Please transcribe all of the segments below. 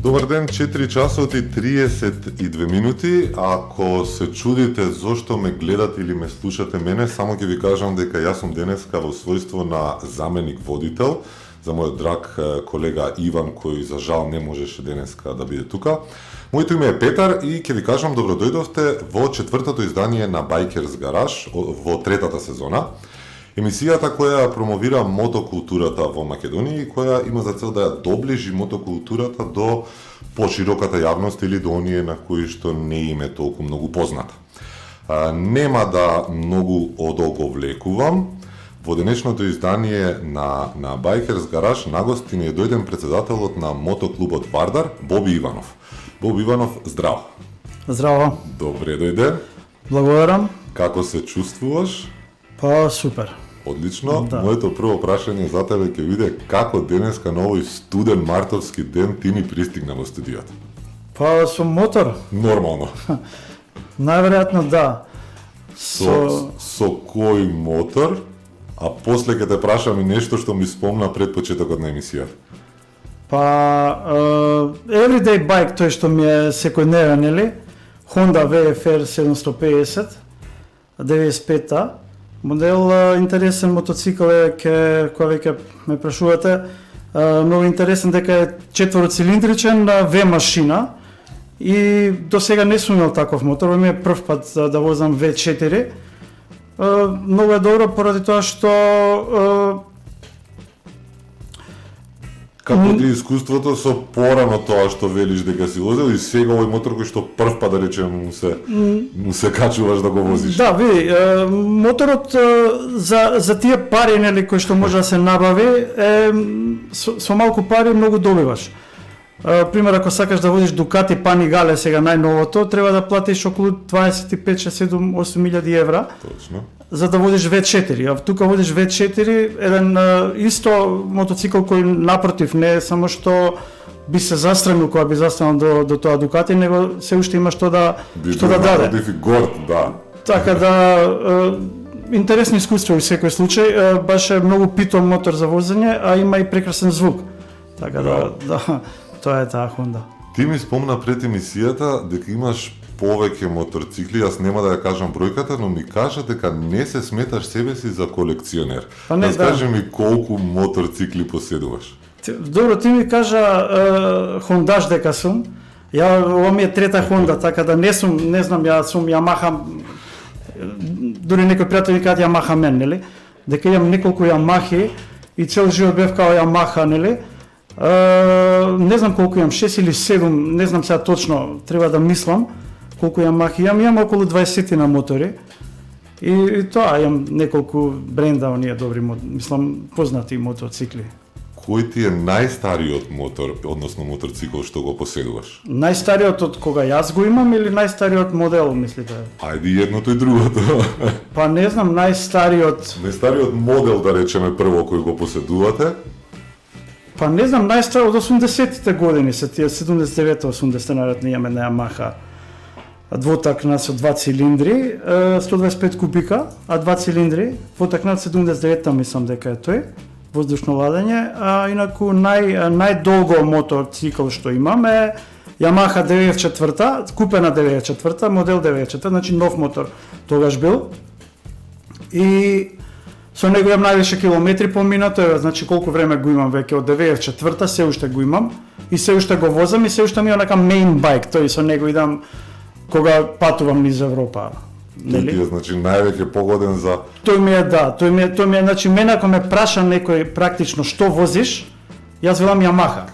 Добар ден, 4 часот и 32 минути. Ако се чудите зошто ме гледате или ме слушате мене, само ќе ви кажам дека јас сум денеска во својство на заменик водител за мојот драг колега Иван, кој за жал не можеше денеска да биде тука. Моето име е Петар и ќе ви кажам добродојдовте во четвртото издание на Bikers Garage во третата сезона. Емисијата која промовира мотокултурата во Македонија и која има за цел да ја доближи мотокултурата до пошироката јавност или до оние на кои што не им е толку многу позната. Нема да многу одоговлекувам. Во денешното издание на Bikers Garage на гости ни е дојден председателот на мотоклубот Вардар, Боби Иванов. Боби Иванов, здраво. Здраво. Добре дојде. Благодарам. Како се чувствуваш? Па супер. Одлично. Да. Моето прво прашање за тебе ќе биде како денеска на овој студен мартовски ден ти ни пристигна во студиото? Па со мотор. Нормално. Најверојатно да. Со кој мотор? А после ќе те прашам и нешто што ми спомна пред почетокот на емисијата. Па everyday bike, тој што ми е секојдневен, нели? Honda VFR 750 95-та. Модел интересен мотоцикл е, која веќе ме прашувате, многу интересен дека е четвороцилиндричен V машина и до сега не сум имал таков мотор, ми е прв пат да возам V4. Многу е добро поради тоа што како ти искуството со порано тоа што велиш дека си возел и сега овој мотор кој што прв пат да речем му се качуваш да го возиш? Да, види, моторот за тие пари нели кои што може да се набави со малку пари многу добиваш. Пример, ако сакаш да водиш Дукати Panigale сега најновото, треба да платиш околу 25, 6, 7, 8 милијади евра. Точно. За да водиш V4, а тука водиш V4, еден исто мотоцикл кој напротив не е само што би се застремил кога би застанал до тоа Дукати, него се уште има што да даде. Горд, да. Така да интересни искуства во секој случај, баш е многу питом мотор за возење, а има и прекрасен звук. Така да, тоа е таа Honda. Ти ми спомна пред емисијата дека имаш повеќе моторцикли, јас нема да ја кажам бројката, но ми кажа дека не се сметаш себе си за колекционер. Па не, Кажи ми колку моторцикли поседуваш. Добро, ти ми кажа хондаш дека сум. Ова ми е трета Honda, така да не знам, ја сум Yamaha, дури некои пријатели кажат Yamaha мен, нели? Дека имам неколку Yamahi и цел живот бев као Yamaha, нели? Не знам колку имам, 6 или 7, не знам сега точно, треба да мислам колку Yamaha имам околу 20 на мотори. И тоа, имам неколку бренда, оние добри, мислам, познати мотоцикли. Кој ти е најстариот мотор, односно моторцикл што го поседуваш? Најстариот од кога јас го имам или најстариот модел, мислите? Ајде едното и другото. Па не знам, Најстариот модел, да речеме, прво кој го поседувате? Па не знам, најстар од 80-тите години се тие 79-80 наредно имаме на Yamaha. Двотакнат со 2 цилиндри, 125 кубика, а 2 цилиндри, двотакнат 79-та мислам дека е тој, воздушно ладење, а инаку најдолго мотоцикл што имам е Yamaha 94-та, купена 94-та, модел 94-та, значи нов мотор тогаш бил. И со него имам највише километри поминато, значи колку време го имам веќе од 94-та, се уште го имам и се уште го возам и се уште ми е онака main bike, тој со него идам кога патувам низ Европа. Нели? Ти е значи највеќе погоден за Тој ми е значи мене ако ме праша некој практично што возиш, јас велам Yamaha.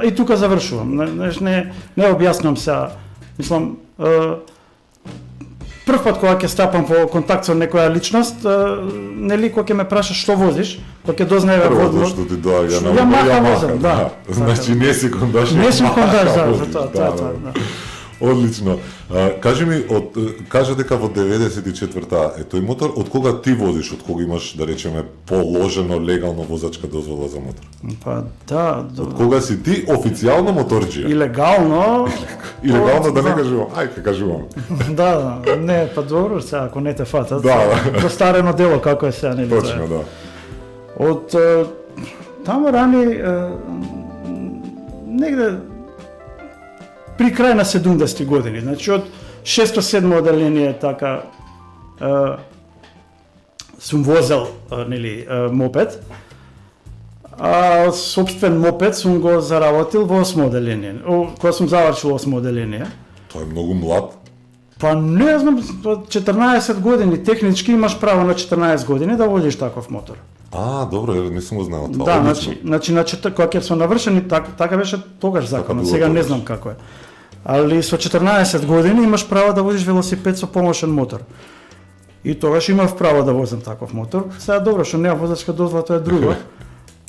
И тука завршувам. Не објаснувам сега. Мислам прв пат кога ќе стапам во контакт со некоја личност, нели кога ќе ме праша што возиш, кога ќе дознаеме водно. Прво што ти доаѓа на Yamaha возам, да. Значи не си кондаш. Не сум кондаш, за тоа. Одлично. Кажи ми, кажа дека во 94-та е тој мотор, од кога ти возиш, од кога имаш, да речеме, положено легално возачка дозвола за мотор? Па да. Од кога си ти официјално моторџија? Илегално. Илегално да не кажувам, ајде кажувам. Да, не, па добро сега, ако не те фатат. Да. Постарено дело како е сега, нели? Точно, да. Од таму рани негде при крај на 70-ти години, значи од 6-7 оделение така сум возел нели мопед. А собствен мопед сум го заработил во 8 оделение. Кога сум завршил 8 оделение. Тоа е многу млад. Па не знам, 14 години технички имаш право на 14 години да водиш таков мотор. Добро, не сум го знаел тоа. Да, значи кога ќе се навршени така беше тогаш законот. Сега не знам како е. Али со 14 години имаш право да водиш велосипед со помошен мотор. И тогаш имав право да возам таков мотор. Сега добро, што нема возачка дозвола, тоа е друго.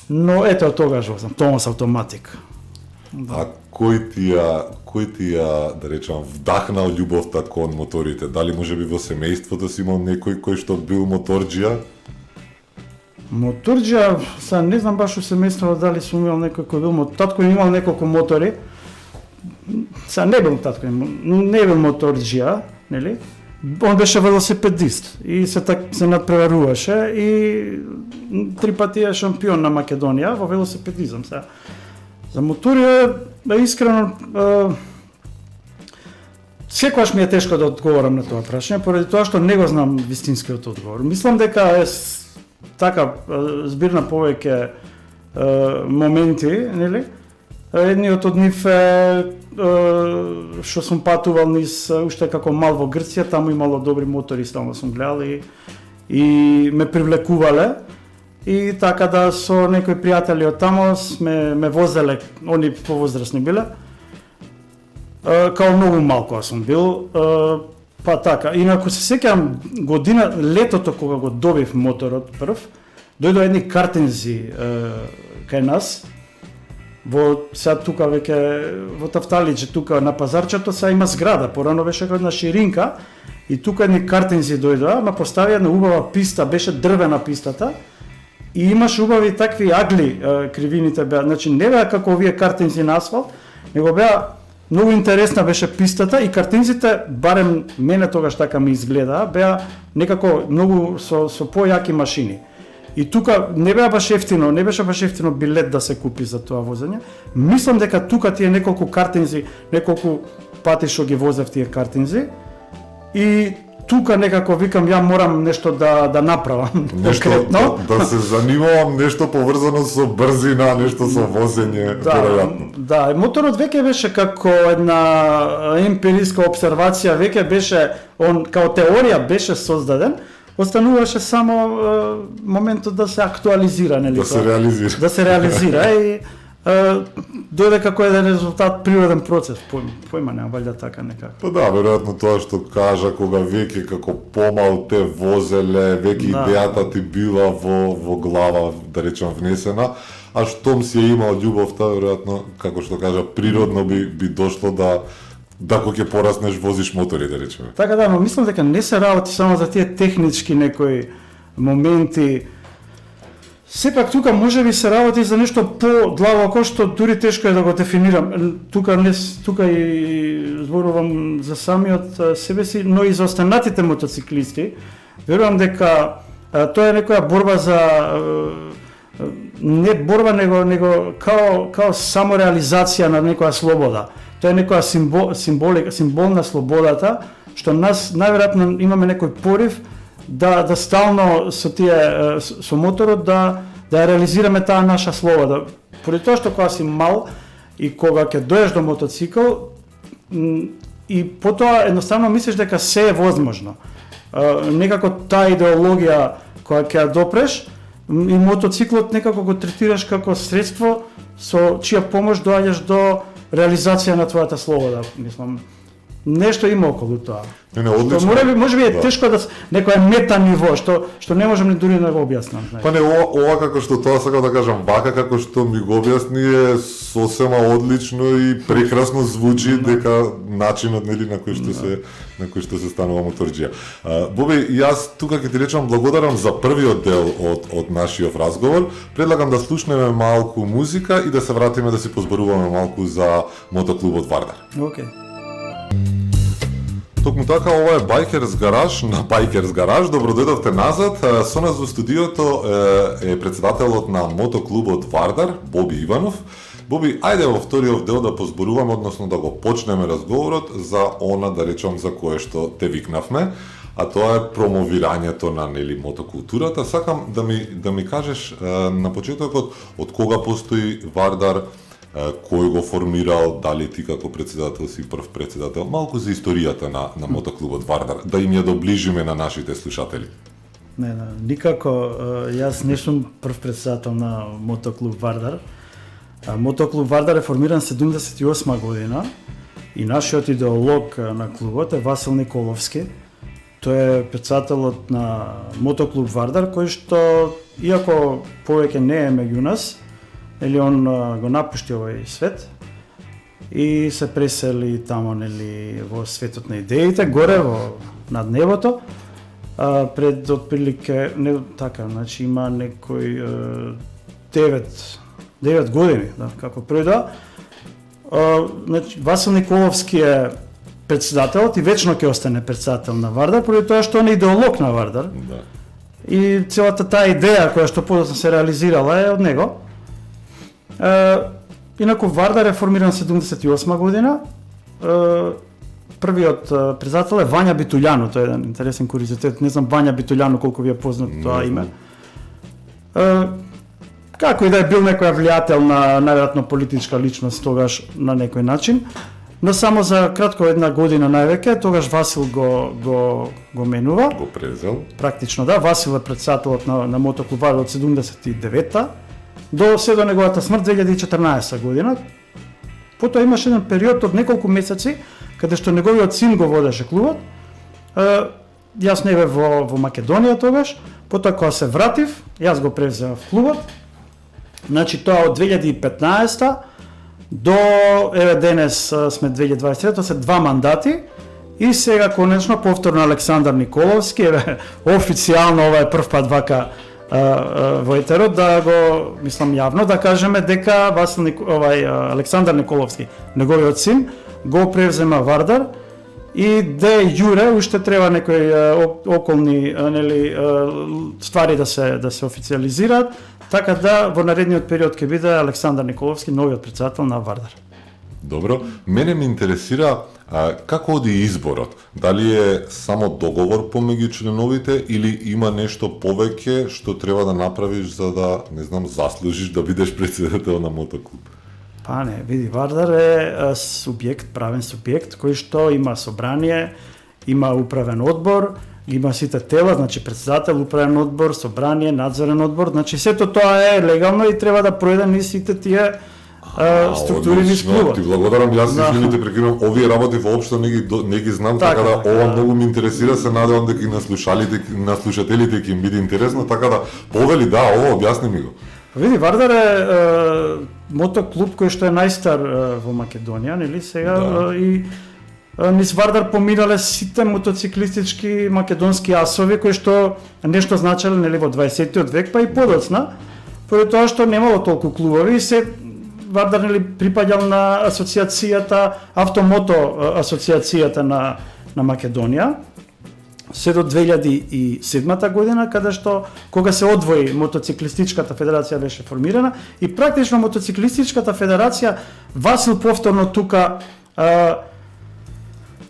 Но ето од тогаш возам Томас автоматик. Да. А кој ти ја, да речам, вдахнал љубовта кон моторите? Дали можеби во семејството си имал некој кој што бил моторџија? Моторџија, сега не знам баш у семејството дали сум имал некој кој бил татко ми имал неколку мотори. Сега не бил татко не бил моторџија, нели? Он беше велосипедист и се надпреваруваше и 3 пати е шампион на Македонија во велосипедизам. Сега за мотори искрено секогаш ми е тешко да одговорам на тоа прашање поради тоа што не го знам вистинскиот одговор. Мислам дека е така збирна повеќе моменти, нели? Едниот од нив е што сум патувал низ уште како мал во Грција, таму имало добри мотори, стално сум гледал и ме привлекувале. И така да со некои пријатели од тамо ме возеле, они повозрасни биле. Као многу малку сум бил, па така. Инаку се сеќавам година, летото кога го добив моторот прв, дојдоа едни картинзи кај нас. Сега тука веќе во Тафталиџе, тука на пазарчето сега има зграда, порано беше една ширинка и тука едни картинзи дојдоа, ма поставија една убава писта, беше дрвена пистата и имаше убави такви агли, кривините беа, значи не беа како овие картинзи на асфалт, него беа многу интересна беше пистата и картинзите, барем мене тогаш така ми изгледаа, беа некако многу со појаки машини. И тука не беа баш ефтино, не беше баш ефтино билет да се купи за тоа возење. Мислам дека тука тие неколку картинзи, неколку пати што ги возев тие картинзи и тука некако викам ја морам нешто да направам. Нешто да се занимавам, нешто поврзано со брзина, нешто со возење, веројатно. Да, моторот веќе беше како една емпириска обсервација, веќе беше он као теорија беше создаден. Остануваше само моментот да се актуализира, нели? Да се реализира. Да се реализира и дојде како еден резултат, природен процес, појма нема валјда така некако. Па да, веројатно тоа што кажа кога веќе како помал те возеле, веќе идејата ти била во глава, да речем, внесена, а штом си ја имал љубовта, веројатно, како што кажа, природно би дошло да кога ќе пораснеш возиш мотори, да речеме. Така да, но мислам дека не се работи само за тие технички некои моменти. Сепак тука можеби се работи за нешто подлабоко што дури тешко е да го дефинирам. Тука и зборувам за самиот себе си, но и за останатите мотоциклисти. Верувам дека тоа е некоја борба за не борба него као самореализација на некоја слобода. Тоа е некоја символ на слободата, што нас најверојатно имаме некој порив да стално со моторот да реализираме таа наша слобода. Поради тоа што кога си мал и кога ќе доеш до мотоцикл и потоа едноставно мислиш дека се е возможно. Некако таа идеологија која ќе ја допреш и мотоциклот некако го третираш како средство со чија помош доаѓаш до реализација на твојата слобода, мислам. Нешто има околу тоа. Не, одлично. Можеби е тешко да некоја мета ниво што не можам ни дури да го објаснам. Па не, ова како што тоа сакам да кажам, вака како што ми го објасни е сосема одлично и прекрасно звучи дека начинот нели на кој што се станува моторџија. Боби, јас тука ќе ти речам благодарам за првиот дел од нашиот разговор. Предлагам да слушнеме малку музика и да се вратиме да си позборуваме малку за мотоклубот Вардар. Океј. Токму така, ова е Bikers Garage на Bikers Garage. Добро дојдовте назад. Со нас во студиото е председателот на мотоклубот Вардар, Боби Иванов. Боби, ајде во вториот дел да позборуваме, односно да го почнеме разговорот за она, да речам, за кое што те викнавме, а тоа е промовирањето на мотокултурата. Сакам да ми кажеш на почетокот од кога постои Вардар, кој го формирал, дали ти како председател си прв председател, малку за историјата на мотоклубот Вардар, да им ја доближиме на нашите слушатели. Не, никако, јас не сум прв председател на мотоклуб Вардар. Мотоклуб Вардар е формиран 78 година и нашиот идеолог на клубот е Васил Николовски. Тој е председателот на мотоклуб Вардар, кој што, иако повеќе не е меѓу нас, он го напушти овој свет и се пресели тамо во светот на идеите, горе над небото. Пред отприлike, не така, значи има некој 9 години, да, како пред значи Васил Николовски е председателот и вечно ќе остане председател на Вардар, поради тоа што он е идеолог на Вардар. Да. И целата таа идеја која што подоцна се реализирала е од него. Инаку Вардар е формиран 78 година. Првиот председател е Вања Битулјано, тоа е еден интересен куриозитет. Не знам Вања Битулјано колку ви е познат тоа име. Како и да е бил некоја влијателна, најверојатно политичка личност тогаш на некој начин, но само за кратко една година највеќе, тогаш Васил го менува. Го презел. Практично да, Васил е председателот на мотоклуб Вардар од 79-та до неговата смрт 2014 година. Потоа имаше еден период од неколку месеци каде што неговиот син го водеше клубот. Јас не бев во Македонија тогаш, потоа кога се вратив, јас го превземав клубот. Значи тоа од 2015 до денес сме 2023, се 2 мандати и сега конечно повторно Александар Николовски, официјално ова е прв пат вака во етерот да го мислам јавно да кажеме дека Александар Николовски, неговиот син, го превзема Вардар и де јуре уште треба некои околни ствари да се официализираат, така да во наредниот период ќе биде Александар Николовски новиот председател на Вардар. Добро, мене ме интересира како оди изборот? Дали е само договор помеѓу членовите или има нешто повеќе што треба да направиш за да, не знам, заслужиш да бидеш председател на мотоклуб? Па не, види, Вардар е субјект, правен субјект кој што има собрание, има управен одбор, има сите тела, значи председател, управен одбор, собрание, надзорен одбор, значи сето тоа е легално и треба да пројде низ сите тие структури низ клубот. Ти благодарам, јас извини те прекинувам, овие работи воопшто не ги знам, така да ова многу ме интересира, се надевам дека и на слушателите ќе им биде интересно, така да повели, да, ова објасни ми го. Види, Вардар е мотоклуб кој што е најстар во Македонија, нели сега, и низ Вардар поминале сите мотоциклистички македонски асови кои што нешто значеле нели во 20-тиот век, па и подоцна, поради тоа што немало толку клубови и се Вардар нели припаѓал на асоциацијата, автомото асоциацијата на Македонија, се до 2007 година, каде што кога се одвои мотоциклистичката федерација беше формирана и практично мотоциклистичката федерација Васил повторно тука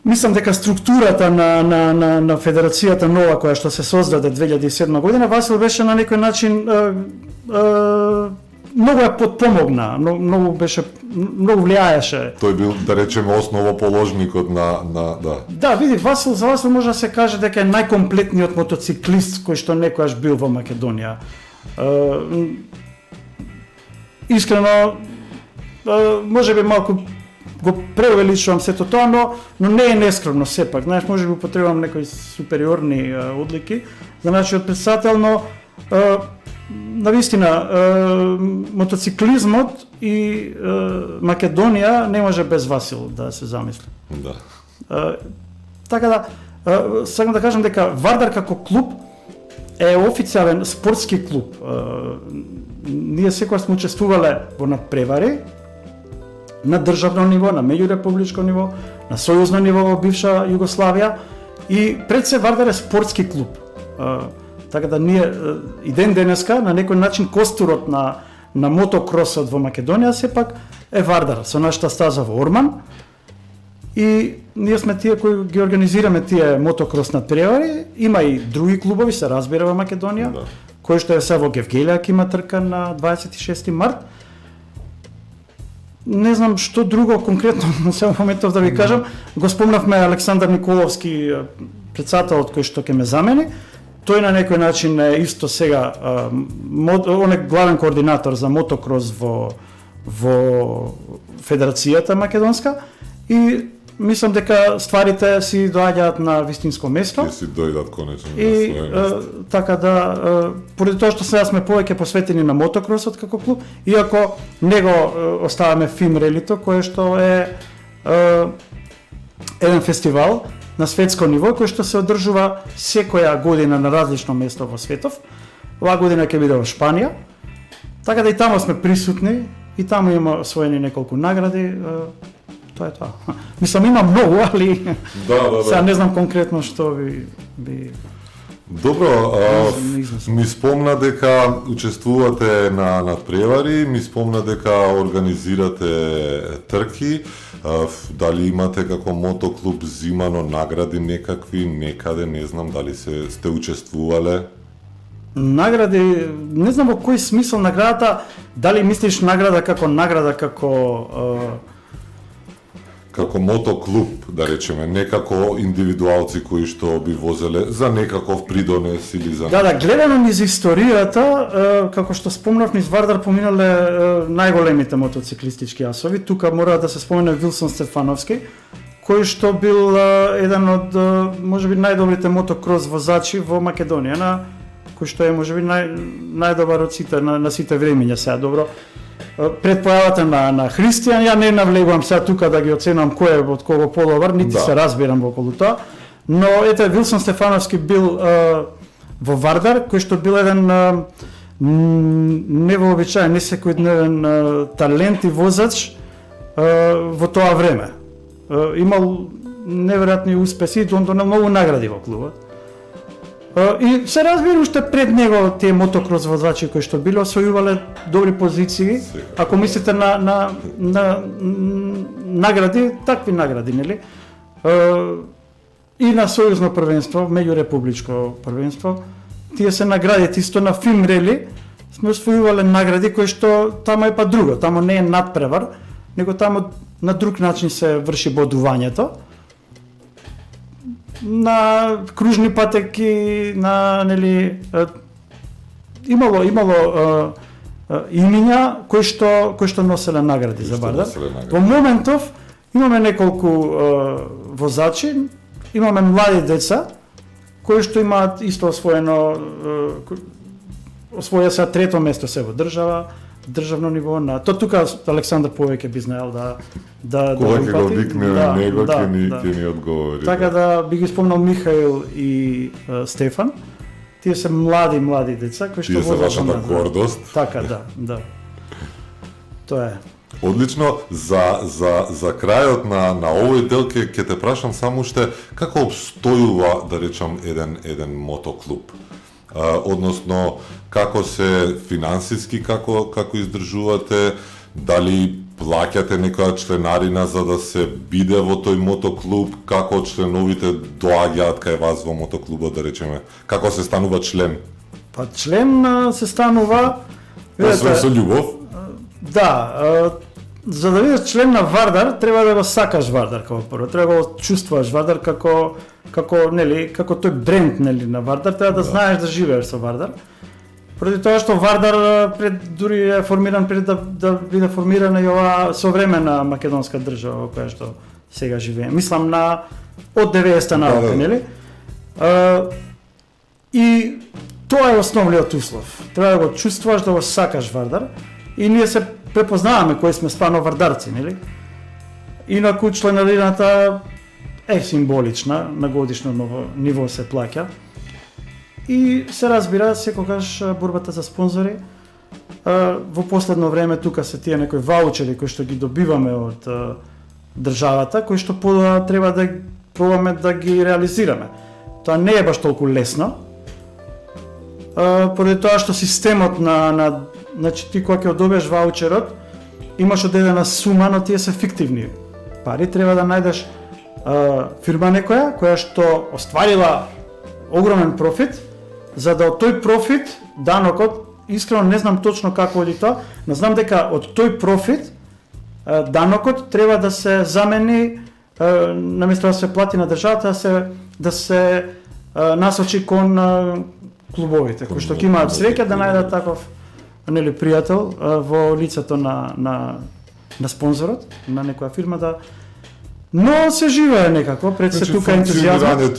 мислам дека структурата на федерацијата нова која што се создаде 2007 година, Васил беше на некој начин многу ја подпомогна, многу влијаеше. Тој бил, да речеме, основоположникот на да. Да, види, за Васил може да се каже дека е најкомплетниот мотоциклист кој што некогаш бил во Македонија. Искрено, можеби малку го преувеличувам сето тоа, но не е нескромно сепак. Знаеш, можеби употребувам некои супериорни одлики за нашиот председател, но навистина мотоциклизмот и Македонија не може без Васил да се замисли. Да. Така да, сакам да кажам дека Вардар како клуб е официјален спортски клуб. Ние секогаш сме учествувале во надпревари на државно ниво, на меѓурепубличко ниво, на сојузно ниво во бивша Југославија и пред се Вардар е спортски клуб. Така да ние и ден денеска на некој начин костурот на мотокросот во Македонија сепак е Вардар со нашата стаза во Орман. И ние сме тие кои ги организираме тие мотокрос надпревари. Има и други клубови, се разбира, во Македонија, Да. кои што е се во Гевгелија, ќе има трка на 26 март. Не знам што друго конкретно на сега моментов да ви кажам. Го спомнавме Александар Николовски, председателот кој што ќе ме замени. Тој на некој начин е исто сега он е главен координатор за мотокрос во Федерацијата македонска и мислам дека стварите си доаѓаат на вистинско место. Ќе си дојдат конечно на И свое место. така да, поради тоа што сега сме повеќе посветени на мотокросот како клуб, иако него оставаме Фим Релито, кое што е еден фестивал на светско ниво кој што се одржува секоја година на различно место во светов. Оваа година ќе биде во Шпанија. Така да и таму сме присутни и таму има освоени неколку награди. Тоа е тоа. Мислам има многу, али Да. сега не знам конкретно што би Добро, не измислам. ми спомна дека учествувате на надпревари, ми спомна дека организирате трки, дали имате како мотоклуб зимано награди некакви, некаде, не знам дали сте учествувале? Награди, не знам во кој смисол наградата, дали мислиш награда Како мотоклуб, да речеме, не како индивидуалци кои што би возеле за некаков придонес или за... Да, гледано низ историјата, како што спомнав, низ Вардар поминале најголемите мотоциклистички асови. Тука мора да се спомене Вилсон Стефановски, кој што бил еден од можеби најдобрите мотокрос возачи во Македонија, кој што е можеби најдобар од сите на сите времиња сега. Добро, пред појавата на Христијан, ја не навлегувам сега тука да ги оценувам кој е од кого подобар, нити се разбирам во околу тоа, но ете Вилсон Стефановски бил во Вардар, кој што бил еден невообичаен, не секојдневен талент и возач во тоа време. Имал неверојатни успеси, донел многу награди во клубот. И се разбира уште пред него тие мотокрос возачи кои што биле освојувале добри позиции. Ако мислите на награди, такви награди, нели? И на сојузно првенство, меѓурепубличко првенство, тие се наградите исто на Фим Рели, сме освојувале награди кои што тамо е па друго, тамо не е надпревар, него тамо на друг начин се врши бодувањето. На кружни патеки, на нели имало имиња кои што носеле награди за Вардар. Во моментов имаме неколку возачи, имаме млади деца кои што имаат исто освоено освоја се трето место се во државно ниво на то тука Александар повеќе би знаел да кога ќе го викнеме него ќе ни одговори. Така да би ги спомнал Михаил и Стефан. Тие се млади деца кои што возат. Тие се вашата гордост. Така, да. Тоа е. Одлично, за крајот на овој дел ќе те прашам само уште како обстојува, да речам, еден мотоклуб. Односно, како се финансиски, како издржувате, дали плаќате некоја членарина за да се биде во тој мотоклуб, како членовите доаѓаат кај вас во мотоклубот, да речеме, како се станува член? Па член се станува... Освен со љубов? Да, за да бидеш член на Вардар, треба да го сакаш Вардар како прво, треба да го чувствуваш Вардар како тој бренд, нели, на Вардар, треба да знаеш да живееш со Вардар. Поради тоа што Вардар дури е формиран пред да биде формирана и оваа современа македонска држава во која што сега живееме. Мислам од 90-та наваму, нели? И тоа е основниот услов. Треба да го чувствуваш, да го сакаш Вардар и ние се препознаваме кои сме стварно вардарци, нели? Инаку членарината е символична, на годишно ниво се плаќа. И се разбира секогаш борбата за спонзори. Во последно време тука се тие некои ваучери кои што ги добиваме од државата, кои што подоа треба да пробаме да ги реализираме. Тоа не е баш толку лесно. Поради тоа што системот значи ти кога ќе одобиеш ваучерот, имаш одредена сума, но тие се фиктивни пари, треба да најдеш фирма некоја која што остварила огромен профит, за да од тој профит данокот, искрено не знам точно како оди тоа, но знам дека од тој профит данокот треба да се замени, наместо да се плати на државата, да се насочи кон клубовите, кои што ќе имаат среќа да најдат таков пријател во лицето на спонзорот, на некоја фирма но се живее некако, пред се тука ентузијазмот.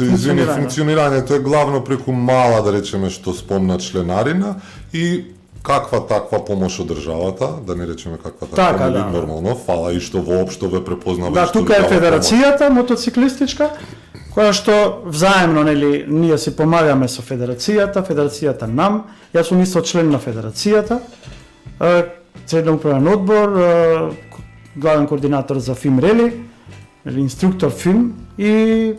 Функционирањето е главно преку мала, да речеме, што спомна членарина и каква таква помош од државата, да не речеме каква таква, нормално, фала и што воопшто ве препознава. Да, тука е федерацијата мотоциклистичка, која што взаемно, ние си помагаме со федерацијата нам, јас сум исто член на федерацијата, средно управен одбор, главен координатор за ФИМ Рели, инструктор ФИМ и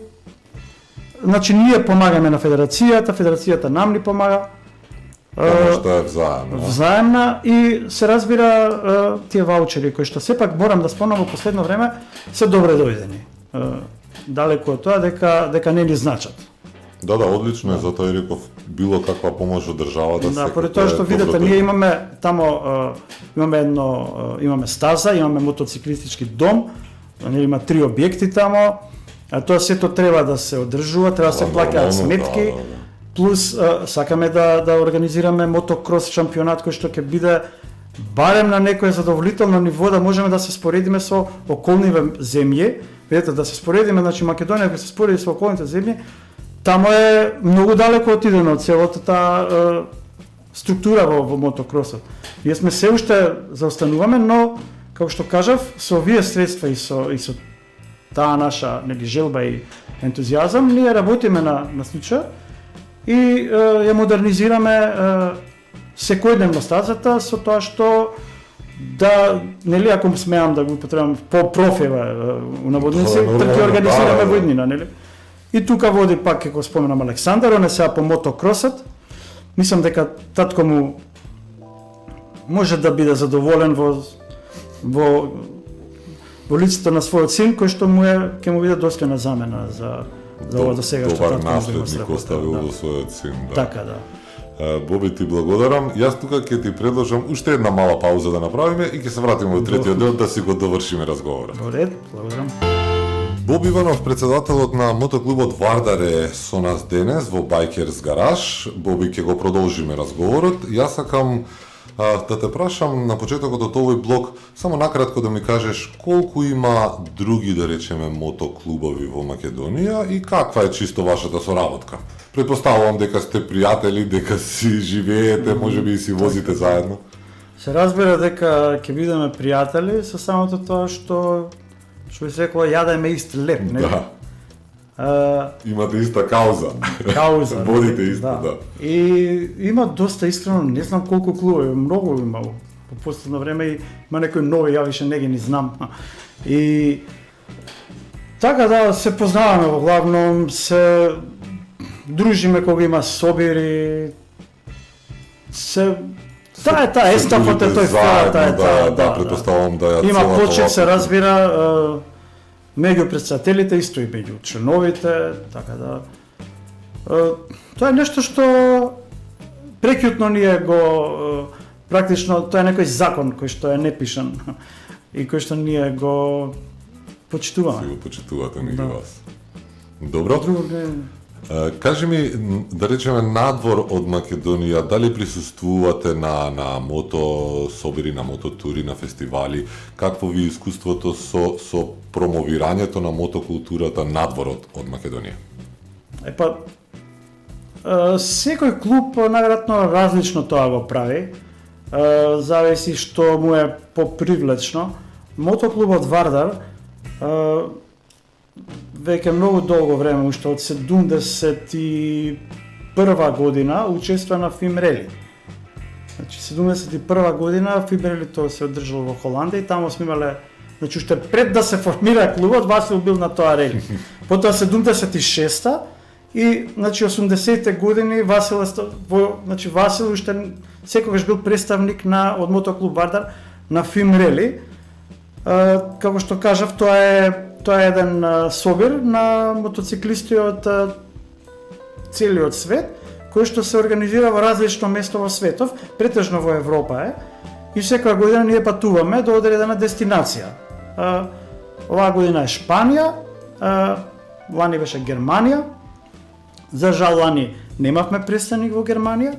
значи ние помагаме на федерацијата нам ни помага. Помошта е взаемна и се разбира тие ваучери кои што сепак морам да спомнам во последно време се добре дојдени. Далеку од тоа дека не ни значат. Да, одлично е, затоа и реков било каква помош од државата. Да, поради тоа што видите, ние имаме тамо имаме стаза, имаме мотоциклистички дом, има 3 објекти тамо, тоа сето треба да се одржува, треба да се плаќаат сметки. Плюс сакаме да организираме мотокрос шампионат кој што ќе биде барем на некое задоволително ниво, да можеме да се споредиме со околни земји. Видете, да се споредиме, значи Македонија кога се спореди со околните земји, тамо е многу далеко отидено од целата таа структура во мотокросот. Ние сме се уште заостануваме, но како што кажав, со овие средства и со таа наша желба и ентузијазам, ние работиме на случај и ја модернизираме секојдневно стазата со тоа што ако смеам да го употребам по профева унаводници, трки организираме во иднина, И тука води пак, како споменам, Александар, он е сега по мотокросот. Мислам дека татко му може да биде задоволен во лицето на својот син, кој што ќе му биде достојна замена за ова до сега што татко добар наследник оставил во својот син. Така да. Боби, ти благодарам. Јас тука ќе ти предложам уште една мала пауза да направиме и ќе се вратиме во третиот дел да си го довршиме разговорот. Во ред, благодарам. Боби Иванов, председателот на мотоклубот Вардар е со нас денес во Bikers Garage. Боби, ќе го продолжиме разговорот. Јас сакам да те прашам на почетокот од овој блок, само накратко да ми кажеш колку има други, да речеме, мотоклубови во Македонија и каква е чисто вашата соработка? Предпоставувам дека сте пријатели, дека си живеете, можеби и си возите заедно. Се разбира дека ќе бидеме пријатели со самото тоа што би се рекло јадеме ист леп, не? Да. Имате иста кауза. Водите иста, да. И има доста, искрено, не знам колку клубови, многу има по последно време и има некои нови, ја више не ги ни знам. И така да се познаваме во главном, се дружиме кога има собири, таа е таа естафот е тој фара, таа е таа. Да, претпоставувам да ја има почет, се разбира, меѓу претседателите, исто и меѓу членовите, така да. Тоа е нешто што прекјутно ние го практично тоа е некој закон кој што е непишан и кој што ние го почитуваме. Си го почитувате меѓу вас. Добро. Кажи ми, да речеме, надвор од Македонија, дали присуствувате на мото собири, на мототури, на фестивали? Какво ви искуството со промовирањето на мотокултурата надвор од Македонија? Секој клуб најверојатно различно тоа го прави. Зависи што му е попривлечно. Мотоклубот Вардар веќе многу долго време, уште од 71 година, учества на ФИМ Рели. Значи, 71 година ФИМ Рели тоа се одржало во Холандија и таму сме имале, значи, уште пред да се формира клубот, Васил бил на тоа рели. Потоа 76-та и, значи, 80-те години Васил уште секогаш бил представник од мотоклуб Вардар на ФИМ Рели. како што кажав, тоа е еден собир на мотоциклисти од целиот свет, кој што се организира во различно место во светов, претежно во Европа е, и секоја година ние патуваме до одредена дестинација. Оваа година е Шпанија, лани беше Германија. За жал лани немавме престаник во Германија.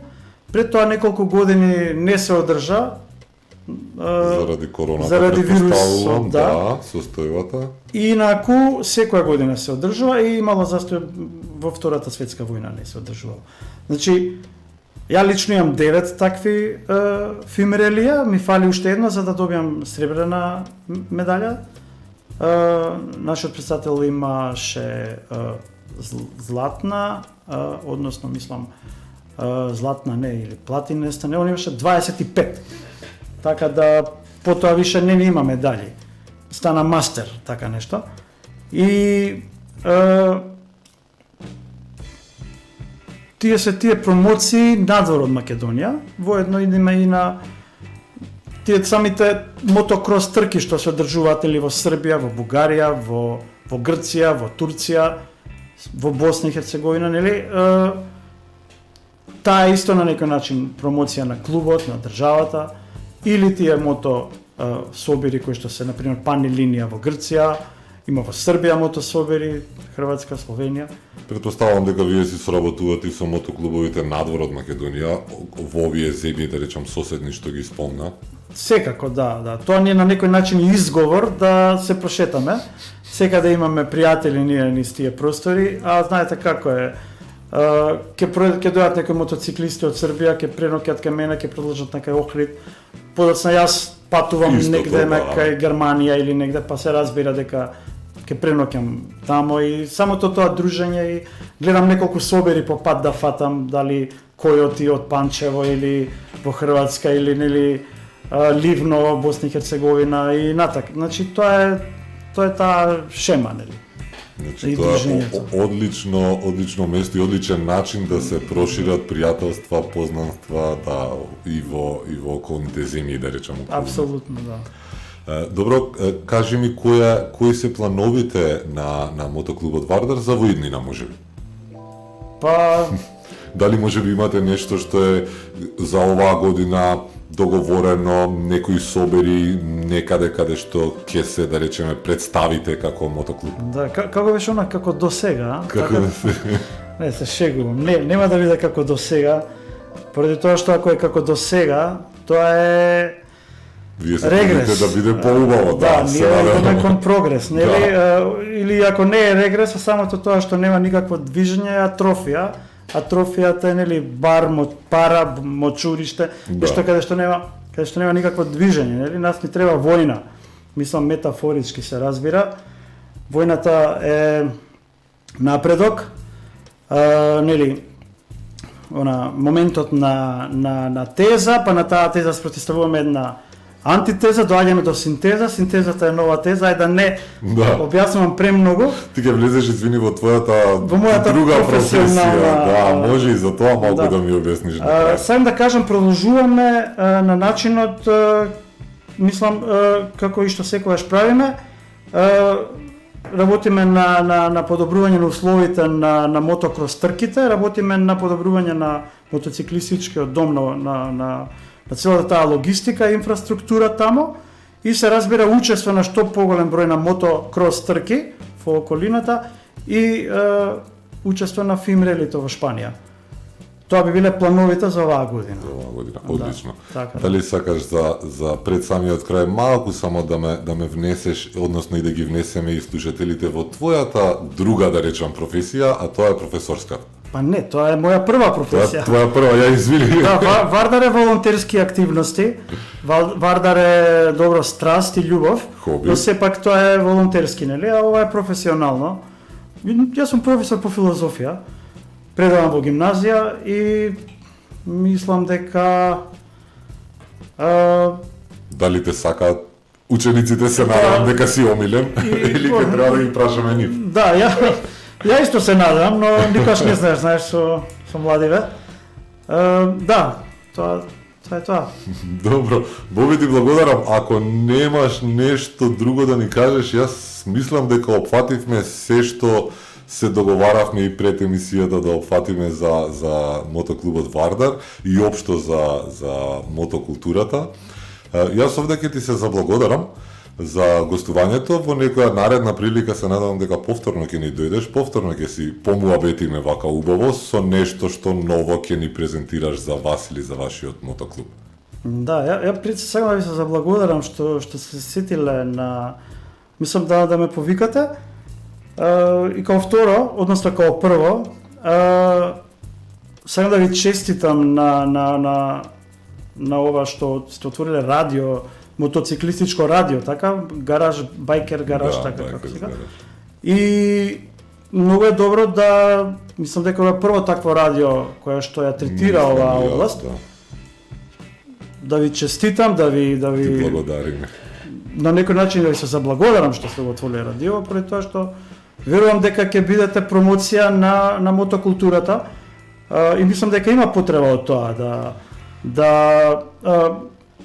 Пред тоа неколку години не се одржа заради короната, заради вирусот, да, состојбата. И инаку секоја година се одржува и имало застој во Втората светска војна не се одржувало. Значи, ја лично имам 9 такви фимерелија, ми фали уште една за да добиам сребрена медаља. Нашиот претседател имаше златна, односно мислам златна не или платина не, он имаше 25. Така да потоа више не има медали. Стана мастер, така нешто. И тие промоции надвор од Македонија, воедно идеме и на тие самите мотокрос трки што се одржуваат или во Србија, во Бугарија, во Грција, во Турција, во Босна и Херцеговина, нели? Таа е исто на некој начин промоција на клубот, на државата, или тие мото собери кои што се, например, Пани линија во Грција, има во Србија мотособери, Хрватска, Словенија. Претпоставувам дека вие си соработувате со мотоклубовите надвор од Македонија, во овие земји, да речам, соседни што ги спомна. Секако, да. Тоа ни е на некој начин изговор да се прошетаме. Секаде имаме пријатели ние низ тие простори, а знаете како е. Ќе дојдат некои мотоциклисти од Србија, ќе преноќат кај мене, ќе продолжат некај Охрид. Подоцна јас патувам негде кај Германија или негде, па се разбира дека ќе преноќам тамо и самото тоа дружење и гледам неколку собери по пат да фатам, дали Којоти од Панчево или во Хрватска или нели Ливно, Босна и Херцеговина и натак. Значи тоа е таа шема, нели? Значи тоа е одлично место и одличен начин да се прошират пријателства, познанства, да, и во околните земји, да речам. Апсолутно, да. Добро, кажи ми кои се плановите на мотоклубот Вардар за во иднина, можеби? Па дали можеби имате нешто што е за оваа година договорено, некои собери некаде каде што ќе се, да речеме, представите како мотоклуб? Да, како беше она како до сега? Како да се... Не, се шегувам. Нема да биде како до сега, поради тоа што ако е како до сега, тоа е вие се регрес. Да биде поубаво, да, ние идеме кон прогрес, нели? Да. Или ако не е регрес, а самото тоа што нема никакво движење е атрофија. Атрофијата е, нели, бар, пара, мочуриште, нешто каде што нема никакво движење, нели? Нас ни треба војна. Мислам метафорички се разбира. Војната е напредок, нели, моментот на теза, па на таа теза спротивставуваме една антитеза, доаѓаме до синтеза, синтезата е нова теза, да не објаснувам премногу. Ти ќе влезеш, извини, во твојата друга професија. Да, може и за тоа малку да ми објасниш. Сам да кажам, продолжуваме на начинот, мислам, како и што секогаш правиме, работиме на подобрување на условите на мотокрос трките, работиме на подобрување на мотоциклистичкиот дом на целата таа логистика и инфраструктура тамо и се разбира учество на што поголем број на мотокрос трки во околината и учество на фимрелите во Шпанија. Тоа би биле плановите за оваа година. Одлично. Да, така, дали сакаш за пред самиот крај малку само да ме внесеш, односно и да ги внесеме и слушателите во твојата друга, да речам, професија, а тоа е професорската? Па не, тоа е моја прва професија. Твоја прва, ја извини. Да, Вардар е волонтерски активности. Вардар е добро страст и љубов, но сепак тоа е волонтерски, нели? А ова е професионално. Јас сум професор по филозофија. Предавам во гимназија и мислам дека дали те сакаат учениците, се надевам дека си омилен или ќе треба да ги прашаме нив. Да, ја исто се надевам, но никогаш не знаеш со младиве. Да, тоа Тоа е тоа. Добро, Боби ти благодарам. Ако немаш нешто друго да ни кажеш, јас мислам дека опфативме се што се договаравме и пред емисијата да опфатиме за мотоклубот Вардар и општо за мотокултурата. Јас овде ќе ти се заблагодарам за гостувањето. Во некоја наредна прилика се надевам дека повторно ќе ни дојдеш, повторно ќе си помуабетиме вака убаво со нешто што ново ќе ни презентираш за вас или за вашиот мотоклуб. Да, ја пред се сакам да ви се заблагодарам што се сетиле на, мислам да ме повикате. И као второ, односно као прво, сакам да ви честитам на ова што сте отвориле радио, мотоциклистичко радио, така, гараж, байкер гараж, Да, така байкер како сега. гараж. И многу е добро да, мислам дека ова е прво такво радио кое што ја третира Мислам оваа и јас, област. Да. Да ви честитам, да Ти ви благодариме. на некој начин да ви се заблагодарам што сте го отвориле радио, поради тоа што верувам дека ќе бидете промоција на мотокултурата и мислам дека има потреба од тоа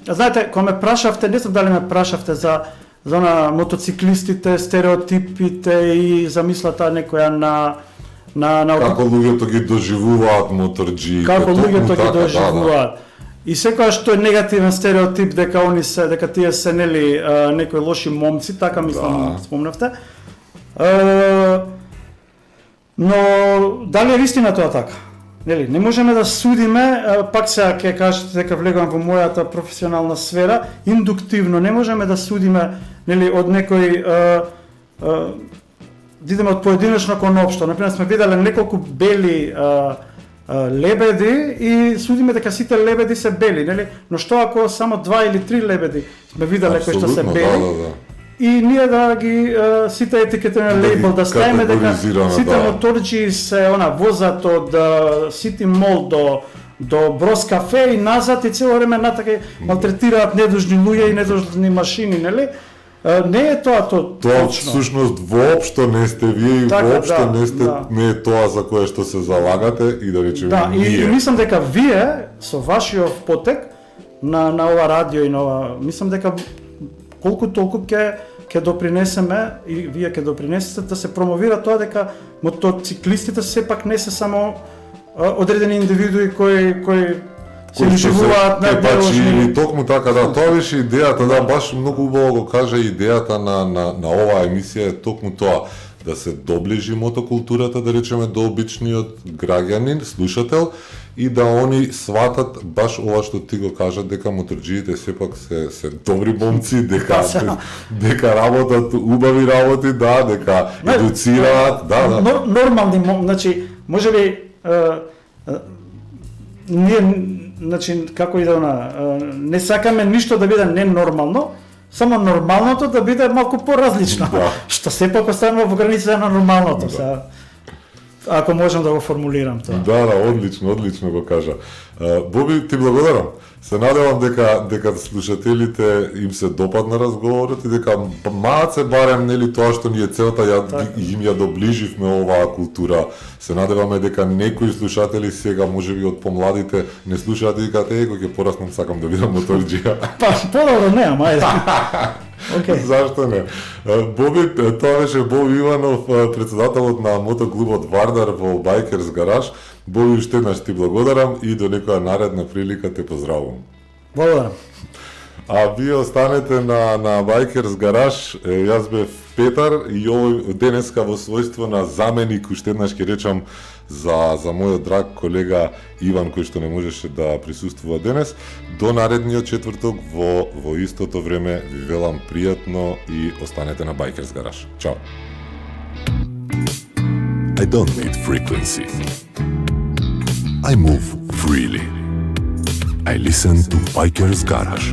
знаете, кога ме прашавте, не знам дали ме прашавте за на мотоциклистите, стереотипите и замислата некоја на Како луѓето ги доживуваат моторџиите. како луѓето токму ги така, доживуваат. И секогаш што е негативен стереотип дека тие се нели некои лоши момци, така мислам спомнавте. Но дали е вистина тоа така? Нели, не можеме да судиме, пак сега ќе кажете дека влегувам во мојата професионална сфера, индуктивно не можеме да судиме, нели, од некој да идеме од поединечно кон општо. Например, сме виделе неколку бели лебеди и судиме дека сите лебеди се бели, нели? Но што ако само 2 или 3 лебеди сме виделе кои што се бели? Да. И ние да ги сите етикети на лейбл да ставиме дека сите моторџи се возат од Сити Мол до Брос кафе и назад и цело време натака малтретираат недужни луѓе и недужни машини, нели? Не е тоа Тоа всушност воопшто не сте вие и воопшто не е тоа за кое што се залагате и да речеме ние. И мислам дека вие со вашиот потек на ова радио и на ова, мислам дека колку толку ќе допринесеме и вие ќе допринесете да се промовира тоа дека мотоциклистите сепак не се само одредени индивидуи кои се живуваат најдолжни. Токму така, да, тоа беше идејата, да, баш многу убаво го кажа идејата на оваа емисија е токму тоа, да се доближи мотокултурата, да речеме, до обичниот граѓанин, слушател, и да они сватат баш ова што ти го кажат, дека моторџиите сепак се добри момци, дека работат убави работи, да, дека едуцираат, да. Нормални, значи, можеби ние, значи, како и да не сакаме ништо да биде ненормално, само нормалното да биде малку поразлично, што сепак останува во границите на нормалното. Ако можам да го формулирам тоа. Да, одлично го кажа. Боби, ти благодарам. Се надевам дека слушателите им се допадна разговорот и дека малце барем нели тоа што ни е целта им ја доближивме оваа култура. Се надеваме дека некои слушатели сега можеби од помладите не слушаат и викаат кога ќе пораснам сакам да бидам моторџија. Па подобро не, ајде. Okay. Зашто не? Боби, тоа беше Боби Иванов, председателот на мотоклубот Вардар во Байкерс гараж. Боби, уште еднаш ти благодарам и до некоја наредна прилика те поздравувам. Благодарам. А вие останете на Байкерс гараж. Јас бев Петар и овој денеска во својство на заменик, уште еднаш ќе речам за мојот драг колега Иван кој што не можеше да присуствува денес. До наредниот четврток во истото време ви велам пријатно и останете на Байкерс гараж. Чао. I don't need frequency. I move freely. I listen to Biker's Garage.